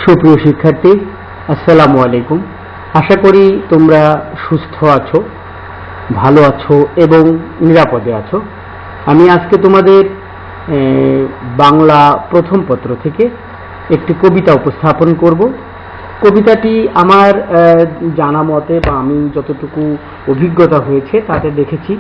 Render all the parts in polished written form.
সুপ্রিয় শিক্ষার্থী, আসসালামু আলাইকুম। আশা করি তোমরা সুস্থ আছো, ভালো আছো এবং নিরাপদে আছো। আমি আজকে তোমাদের বাংলা প্রথম পত্র থেকে একটি কবিতা উপস্থাপন করব। কবিতাটি আমার জানা মতে বা আমি যতটুকু অভিজ্ঞতা হয়েছে তাতে দেখেছি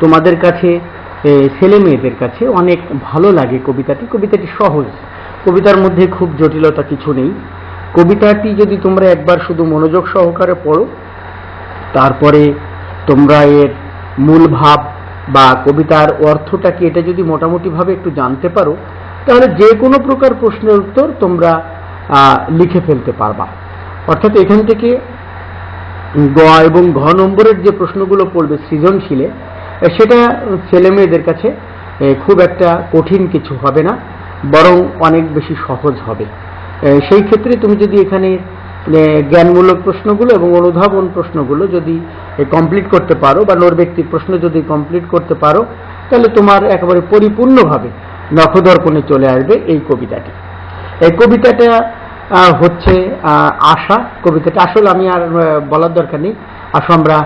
তোমাদের কাছে, ছেলে মেয়েদের কাছে অনেক ভালো লাগে কবিতাটি সহজ। কবিতার মধ্যে খুব জটিলতা কিছু নেই। কবিতাটি যদি তোমরা একবার শুধু মনোযোগ সহকারে পড়ো, তারপরে তোমরা এর মূল ভাব বা কবিতার অর্থটা কি এটা যদি মোটামুটিভাবে একটু জানতে পারো, তাহলে যে কোনো প্রকার প্রশ্নের উত্তর তোমরা লিখে ফেলতে পারবা। অর্থাৎ এখান থেকে গ এবং ঘ নম্বরের যে প্রশ্নগুলো পড়বে সৃজনশীলে, সেটা ছেলে মেয়েদের কাছে খুব একটা কঠিন কিছু হবে না, বরং অনেক বেশি সহজ হবে। সেই ক্ষেত্রে তুমি যদি এখানে জ্ঞানমূলক প্রশ্নগুলো এবং অনুধাবন প্রশ্নগুলো যদি কমপ্লিট করতে পারো বা নৈর্ব্যক্তিক প্রশ্ন যদি কমপ্লিট করতে পারো, তাহলে তোমার একেবারে পরিপূর্ণভাবে নখদর্পণে চলে আসবে এই কবিতাটি। এই কবিতাটা হচ্ছে আশা। কবিতাটা আসলে আমি আর বলার দরকার নেই, আসো আমরা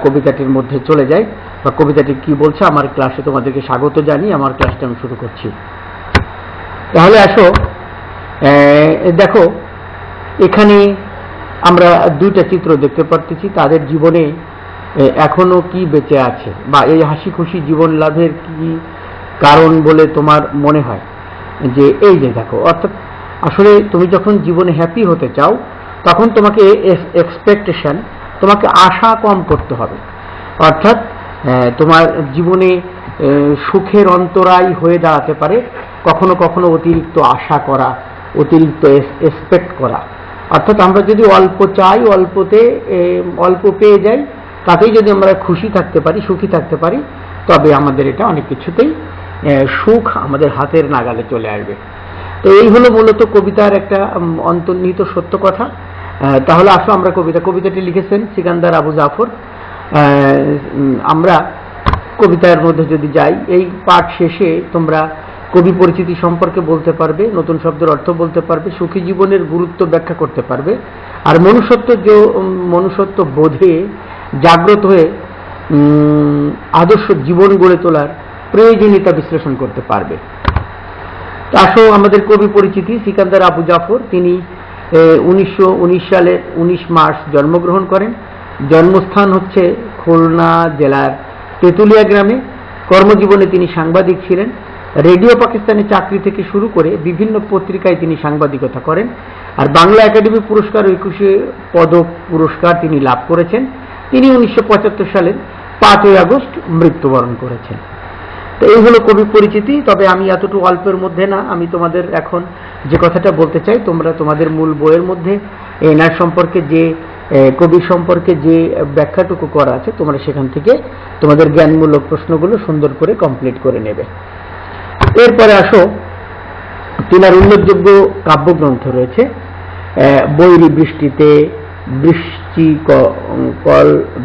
কবিতাটির মধ্যে চলে যাই বা কবিতাটি কি বলছে। আমার ক্লাসে তোমাদেরকে স্বাগত জানিয়ে আমার ক্লাসটা আমি শুরু করছি। তাহলে আসো, দেখো এখানে আমরা দুইটা চিত্র দেখতে পারতেছি। তাদের জীবনে এখনো কি বেঁচে আছে বা এই হাসি খুশি জীবন লাভের কি কারণ বলে তোমার মনে হয়? যে এই যে দেখো, অর্থাৎ আসলে তুমি যখন জীবনে হ্যাপি হতে চাও তখন তোমাকে এক্সপেকটেশন, তোমাকে আশা কম করতে হবে। অর্থাৎ তোমার জীবনে সুখের অন্তরায় হয়ে দাঁড়াতে পারে কখনো কখনো অতিরিক্ত আশা করা, অতিরিক্ত এক্সপেক্ট করা। অর্থাৎ আমরা যদি অল্প চাই, অল্প পেয়ে যাই, তাতেই যদি আমরা খুশি থাকতে পারি, সুখী থাকতে পারি, তবে আমাদের এটা অনেক কিছুতেই সুখ আমাদের হাতের নাগালে চলে আসবে। তো এই হলো মূলত কবিতার একটা অন্তর্নিহিত সত্য কথা। তাহলে আসো আমরা কবিতাটি লিখেছেন সিকান্দার আবু জাফর। আমরা কবিতার মধ্যে যদি যাই, এই পাঠ শেষে তোমরা কবি পরিচিতি সম্পর্কে বলতে পারবে, নতুন শব্দের অর্থ বলতে পারবে, সুখী জীবনের গুরুত্ব ব্যাখ্যা করতে পারবে, আর মনুষ্যত্ব বোধে জাগ্রত হয়ে আদর্শ জীবন গড়ে তোলার প্রয়োজনীয়তা বিশ্লেষণ করতে পারবে। আসো আমাদের কবি পরিচিতি সিকান্দার আবু জাফর। তিনি 1919 সালের 19 মার্চ জন্মগ্রহণ করেন। জন্মস্থান হচ্ছে খুলনা জেলার তেঁতুলিয়া গ্রামে। কর্মজীবনে তিনি সাংবাদিক ছিলেন। রেডিও পাকিস্তানে চাকরি থেকে শুরু করে বিভিন্ন পত্রিকায় তিনি সাংবাদিকতা করেন। আর বাংলা একাডেমি পুরস্কার 21 পদক পুরস্কার তিনি লাভ করেছেন। তিনি 1975 সালের 5ই আগস্ট মৃত্যুবরণ করেছেন। তো এই হলো কবি পরিচিতি। তবে আমি এতটুকু অল্পের মধ্যে না, আমি তোমাদের এখন যে কথাটা বলতে চাই, তোমরা তোমাদের মূল বইয়ের মধ্যে এনার সম্পর্কে যে কবির সম্পর্কে যে ব্যাখ্যাটুকু করা আছে, তোমরা সেখান থেকে তোমাদের জ্ঞানমূলক প্রশ্নগুলো সুন্দর করে কমপ্লিট করে নেবে। এরপরে আসো, তিনার উল্লেখযোগ্য কাব্যগ্রন্থ রয়েছে বৈরী বৃষ্টিতে,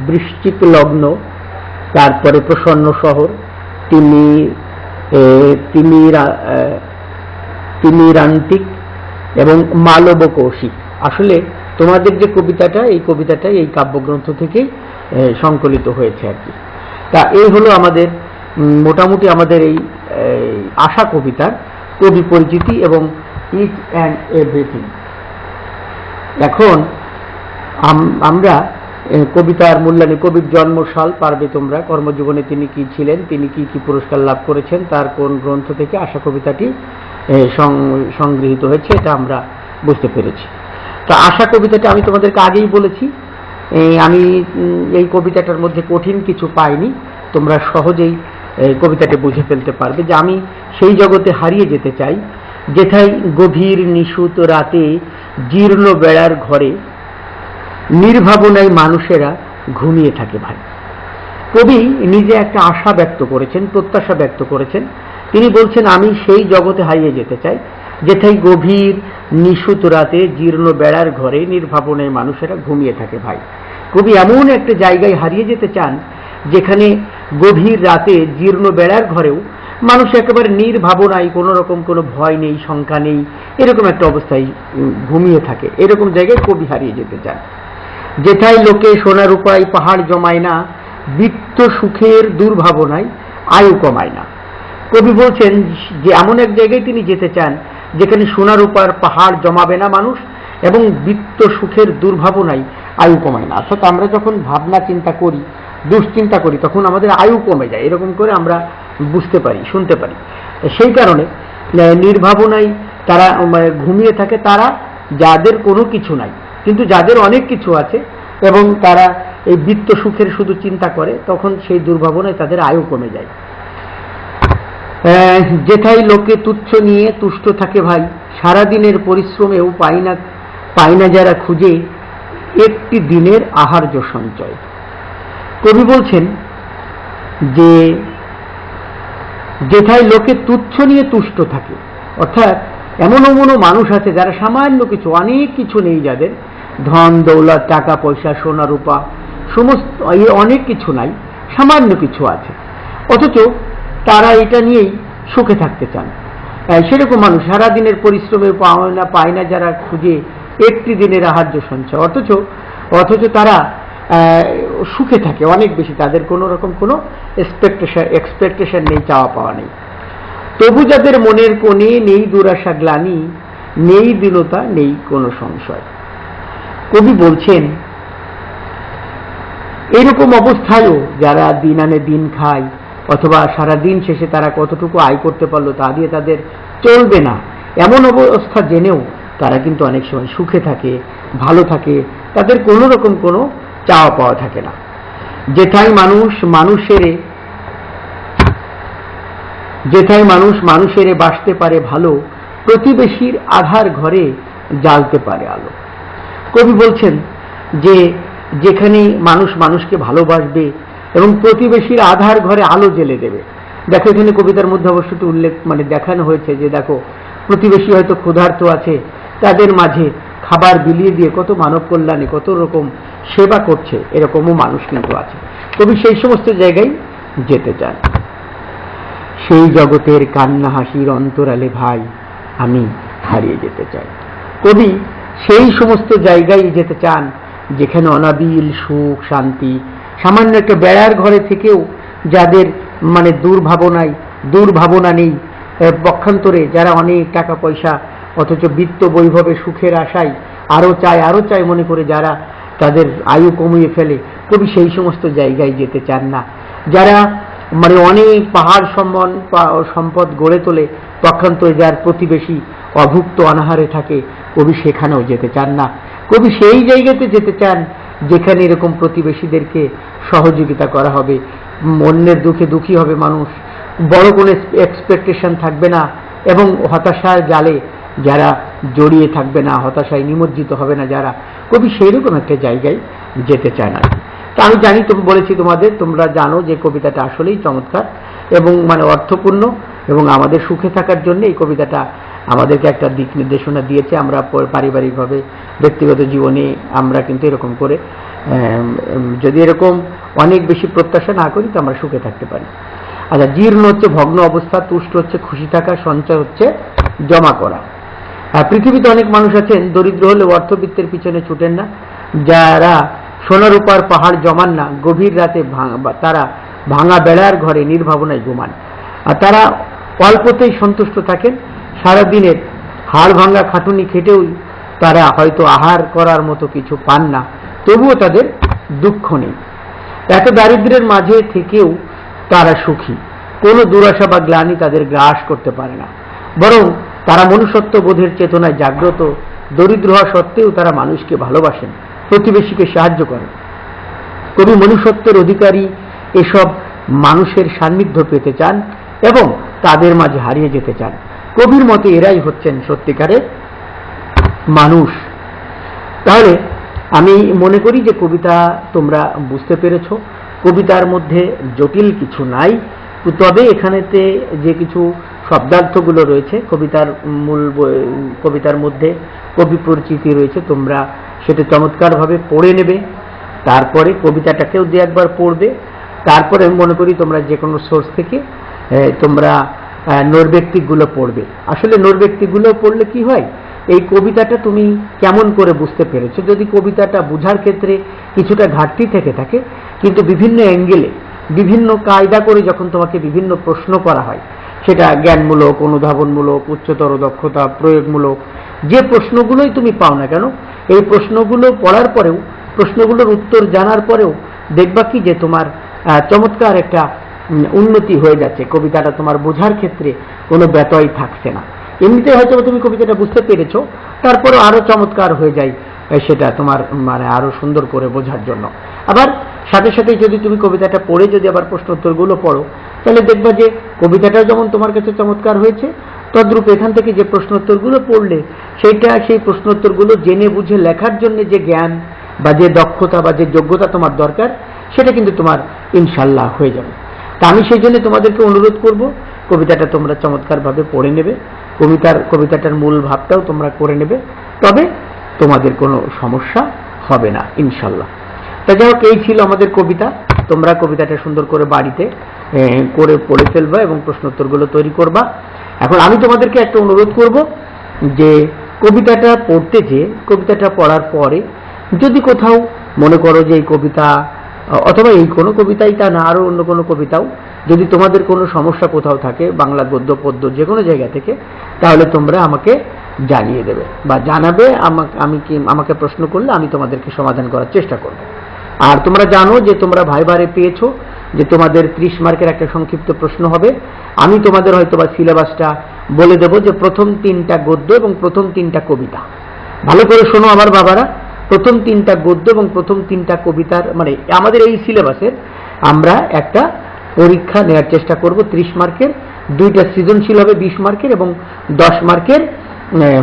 বৃশ্চিক লগ্ন, তারপরে প্রসন্ন শহর, তিমিরান্তিক এবং মালব কৌশিক। আসলে তোমাদের যে কবিতাটা, এই কাব্যগ্রন্থ থেকেই সংকলিত হয়েছে আর কি। তা এই হলো আমাদের মোটামুটি আমাদের এই আশা কবিতার কবি পরিচিতি এবং ইচ অ্যান্ড এভরিথিং। এখন আমরা কবিতার মূল্যায়নে কবির জন্মসাল পারবে তোমরা, কর্মজীবনে তিনি কি ছিলেন, তিনি কি কি পুরস্কার লাভ করেছেন, তার কোন গ্রন্থ থেকে আশা কবিতাটি সংগৃহীত হয়েছে, এটা আমরা বুঝতে পেরেছি। তো আশা কবিতাটা আমি তোমাদেরকে আগেই বলেছি, আমি এই কবিতাটার মধ্যে কঠিন কিছু পাইনি। তোমরা সহজেই কবিতাটি বুঝে ফেলতে পারবে যে আমি সেই জগতে হারিয়ে যেতে চাই যেথায় গভীর নিশুত রাতে জীর্ণ বেড়ার ঘরে নির্ভাবনায় মানুষেরা ঘুমিয়ে থাকে। ভাই, কবি নিজে একটা আশা ব্যক্ত করেছেন, প্রত্যাশা ব্যক্ত করেছেন। তিনি বলছেন আমি সেই জগতে হারিয়ে যেতে চাই যেথায় গভীর নিশুত রাতে জীর্ণ বেড়ার ঘরে নির্ভাবনায় মানুষেরা ঘুমিয়ে থাকে। ভাই, কবি এমন একটা জায়গায় হারিয়ে যেতে চান যেখানে গভীর রাতে জীর্ণ বেড়ার ঘরেও মানুষ একেবারে নির্ভাবনায়, কোনো রকম কোনো ভয় নেই, শঙ্কা নেই, এরকম একটা অবস্থায় ঘুমিয়ে থাকে। এরকম জায়গায় কবি হারিয়ে যেতে চান। যেথায় লোকে সোনা রূপায় পাহাড় জমায় না, বৃত্ত সুখের দুর্ভাবনায় আয়ু কমায় না। কবি বলছেন যে এমন এক জায়গায় তিনি যেতে চান যেখানে সোনা রূপার পাহাড় জমাবে না মানুষ, এবং বৃত্ত সুখের দুর্ভাবনায় আয়ু কমায় না। অর্থাৎ আমরা যখন ভাবনা চিন্তা করি, দুশ্চিন্তা করি, তখন আমাদের আয়ু কমে যায়, এরকম করে আমরা বুঝতে পারি, শুনতে পারি। সেই কারণে নির্ভাবনায় তারা ঘুমিয়ে থাকে তারা, যাদের কোনো কিছু নাই। কিন্তু যাদের অনেক কিছু আছে এবং তারা এই বৃত্ত সুখের শুধু চিন্তা করে, তখন সেই দুর্ভাবনায় তাদের আয়ু কমে যায়। যেথায় লোকে তুচ্ছ নিয়ে তুষ্ট থাকে ভাই, সারাদিনের পরিশ্রমেও পায় না যারা খুঁজে একটি দিনের আহার্য সঞ্চয়। কবি বলছেন যে যেথায় লোকে তুচ্ছ নিয়ে তুষ্ট থাকে, অর্থাৎ এমনও মানুষ আছে যারা সামান্য কিছু, অনেক কিছু নেই, যাদের ধন দৌলত, টাকা পয়সা, সোনা রূপা, সমস্ত অনেক কিছু নাই, সামান্য কিছু আছে, অথচ তারা এটা নিয়েই সুখে থাকতে চান। সেরকম মানুষ সারাদিনের পরিশ্রমের পায় না যারা খুঁজে একটি দিনের আহার্য সঞ্চয়, অথচ তারা সুখে থাকে অনেক বেশি, তাদের কোনো রকম কোনো এক্সপেকটেশন নেই, চাওয়া পাওয়া নেই। তবু যাদের মনের কোণে নেই দুরাশা গ্লানি, নেই দীনতা, নেই কোনো সংশয়। কবি বলছেন এরকম অবস্থায়ও যারা দিন আনে দিন খায়, অথবা সারা দিন শেষে তারা কতটুকু আয় করতে পারলো তা দিয়ে তাদের চলবে না, এমন অবস্থা জেনেও তারা কিন্তু অনেক সময় সুখে থাকে, ভালো থাকে, তাদের কোনো রকম কোনো চাওয়া পাওয়া থাকে না। যেথায় মানুষের বাসতে পারে ভালো, প্রতিবেশীর আধার ঘরে জ্বালতে পারে আলো। কবি বলছেন যে যেখানে মানুষ মানুষকে ভালোবাসবে এবং প্রতিবেশীর আধার ঘরে আলো জ্বেলে দেবে। দেখো এখানে কবিতার মধ্যে অবশ্যই উল্লেখ দেখানো হয়েছে যে দেখো প্রতিবেশী হয়তো ক্ষুধার্ত আছে, তাদের মাঝে খাবার বিলিয়ে দিয়ে কত মানব কল্যাণে কত রকম সেবা করছে, এরকমও মানুষ কিন্তু আছে। কবি সেই সমস্ত জায়গায় যেতে চান। সেই জগতের কান্না হাসির অন্তরালে ভাই আমি হারিয়ে যেতে চাই। কবি সেই সমস্ত জায়গায় যেতে চান যেখানে অনাবিল সুখ শান্তি, সামান্য একটা বেড়ার ঘরে থেকেও যাদের দুর্ভাবনা নেই, পক্ষান্তরে যারা অনেক টাকা পয়সা অথচ বিত্ত বৈভবে সুখের আশায় আরো চায় মনে করে যারা তাদের আয়ু কমিয়ে ফেলে, কবি সেই সমস্ত জায়গায় যেতে চান না। যারা অনেক পাহাড় সম্পদ গড়ে তোলে, পক্ষান্তরে যার প্রতিবেশী অভুক্ত অনাহারে থাকে, কবি সেখানেও যেতে চান না। কবি সেই জায়গাতে যেতে চান যেখানে এরকম প্রতিবেশীদেরকে সহযোগিতা করা হবে, অন্যের দুঃখে দুঃখী হবে মানুষ, বড় কোনো এক্সপেকটেশন থাকবে না, এবং হতাশার জালে যারা জড়িয়ে থাকবে না, হতাশায় নিমজ্জিত হবে না যারা, কবি সেই রকম একটা জায়গায় যেতে চায় না। তা আমি জানি, বলেছি তোমাদের, তোমরা জানো যে কবিতাটা আসলেই চমৎকার এবং অর্থপূর্ণ, এবং আমাদের সুখে থাকার জন্য এই কবিতাটা আমাদেরকে একটা দিক নির্দেশনা দিয়েছে। আমরা পারিবারিকভাবে, ব্যক্তিগত জীবনে আমরা কিন্তু এরকম করে যদি এরকম অনেক বেশি প্রত্যাশা না করি তো আমরা সুখে থাকতে পারি। আচ্ছা, জীর্ণ হচ্ছে ভগ্ন অবস্থা, তুষ্ট হচ্ছে খুশি থাকা, সঞ্চয় হচ্ছে জমা করা। পৃথিবীতে অনেক মানুষ আছেন দরিদ্র হলেও অর্থবিত্তের পিছনে ছুটেন না, যারা সোনা রূপার পাহাড় জমান না, গভীর রাতে তারা ভাঙা বেড়ার ঘরে নির্ভাবনায় ঘুমান, আর তারা অল্পতেই সন্তুষ্ট থাকেন। সারাদিনের হাড় ভাঙা খাটুনি খেটেও তারা হয়তো আহার করার মতো কিছু পান না, তবুও তাদের দুঃখ নেই। এত দারিদ্র্যের মাঝে থেকেও তারা সুখী, কোনো দুরাশা বা গ্লানি তাদের গ্রাস করতে পারে না, বরং তারা মনুষ্যত্ব বোধের চেতনায় জাগ্রত। দরিদ্র হওয়া সত্ত্বেও তারা মানুষকে ভালোবাসেন, প্রতিবেশীকে সাহায্য করেন। কবি মনুষ্যত্বের অধিকারী এসব মানুষের সান্নিধ্য পেতে চান এবং তাদের মাঝে হারিয়ে যেতে চান। কবির মতে এরাই হচ্ছেন সত্যিকারের মানুষ। তাহলে আমি মনে করি যে কবিতা তোমরা বুঝতে পেরেছ। কবিতার মধ্যে জটিল কিছু নাই, তবে এখানেতে যে কিছু শব্দার্থগুলো রয়েছে, কবিতার মধ্যে কবি পরিচিতি রয়েছে, তোমরা সেটা চমৎকারভাবে পড়ে নেবে। তারপরে কবিতাটাকেও দু একবার পড়বে, তারপরে মনে করি তোমরা যে কোনো সোর্স থেকে তোমরা নৈর্ব্যক্তিকগুলো পড়বে। আসলে নৈর্ব্যক্তিকগুলো পড়লে কি হয়, এই কবিতাটা তুমি কেমন করে বুঝতে পেরেছো। যদি কবিতাটা বোঝার ক্ষেত্রে কিছুটা ঘাটতি থেকে থাকে, কিন্তু বিভিন্ন অ্যাঙ্গেলে বিভিন্ন কায়দা করে যখন তোমাকে বিভিন্ন প্রশ্ন করা হয়, সেটা জ্ঞানমূলক, অনুধাবনমূলক, উচ্চতর দক্ষতা, প্রয়োগমূলক, যে প্রশ্নগুলোই তুমি পাও না কেন, এই প্রশ্নগুলো পড়ার পরেও, প্রশ্নগুলোর উত্তর জানার পরেও দেখবা কি যে তোমার চমৎকার একটা উন্নতি হয়ে যাচ্ছে, কবিতাটা তোমার বোঝার ক্ষেত্রে কোনো ব্যতয় থাকছে না। এমনিতে হয়তো তুমি কবিতাটা বুঝতে পেরেছো, তারপরে আরো চমৎকার হয়ে যায় সেটা তোমার মানে আরো সুন্দর করে বোঝার জন্য। আবার সাথে সাথে যদি তুমি কবিতাটা পড়ে যদি আবার প্রশ্নোত্তরগুলো পড়ো, তাহলে দেখবা যে কবিতাটাও যেমন তোমার কাছে চমৎকার হয়েছে, তদ্রূপ এখান থেকে যে প্রশ্নোত্তরগুলো পড়লে সেই প্রশ্নোত্তরগুলো জেনে বুঝে লেখার জন্য যে জ্ঞান বা যে দক্ষতা বা যে যোগ্যতা তোমার দরকার, সেটা কিন্তু তোমার ইনশাল্লাহ হয়ে যাবে। তা আমি সেই জন্য তোমাদেরকে অনুরোধ করব, কবিতাটা তোমরা চমৎকারভাবে পড়ে নেবে, কবিতাটার মূল ভাবটাও তোমরা করে নেবে, তবে তোমাদের কোনো সমস্যা হবে না ইনশাল্লাহ। তা যাই হোক, এই ছিল আমাদের কবিতা। তোমরা কবিতাটা সুন্দর করে বাড়িতে করে পড়ে ফেলবা এবং প্রশ্নোত্তরগুলো তৈরি করবা। এখন আমি তোমাদেরকে একটা অনুরোধ করব যে কবিতাটা পড়তে যে কবিতাটা পড়ার পরে যদি কোথাও মনে করো যে এই কবিতা অথবা এই কোনো কবিতাই তা না, আরো অন্য কোনো কবিতাও যদি তোমাদের কোনো সমস্যা কোথাও থাকে, বাংলা গদ্য পদ্য যে কোনো জায়গা থেকে, তাহলে তোমরা আমাকে জানিয়ে দেবে বা জানাবে। আমাকে প্রশ্ন করলে আমি তোমাদেরকে সমাধান করার চেষ্টা করব। আর তোমরা জানো যে তোমরা ভাইবারে পেয়েছো যে তোমাদের 30 মার্কের একটা সংক্ষিপ্ত প্রশ্ন হবে। আমি তোমাদের হয়তো বা সিলেবাসটা বলে দেব যে প্রথম 3টা গদ্য এবং প্রথম 3টা কবিতা। ভালো করে শোনো আমার বাবারা, প্রথম 3টা গদ্য এবং প্রথম 3টা কবিতার মানে আমাদের এই সিলেবাসের আমরা একটা পরীক্ষা নেওয়ার চেষ্টা করব 30 মার্কের। 2টা সৃজনশীল হবে 20 মার্কের এবং 10 মার্কের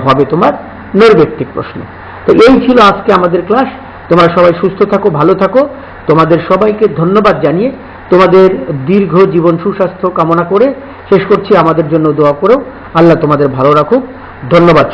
হবে তোমার নৈর্ব্যক্তিক প্রশ্ন। তো এই ছিল আজকে আমাদের ক্লাস। তোমরা সবাই সুস্থ থাকো, ভালো থাকো। তোমাদের সবাইকে ধন্যবাদ জানিয়ে তোমাদের দীর্ঘ জীবন সুস্বাস্থ্য কামনা করে শেষ করছি। আমাদের জন্য দোয়া করো, আল্লাহ তোমাদের ভালো রাখুক। ধন্যবাদ।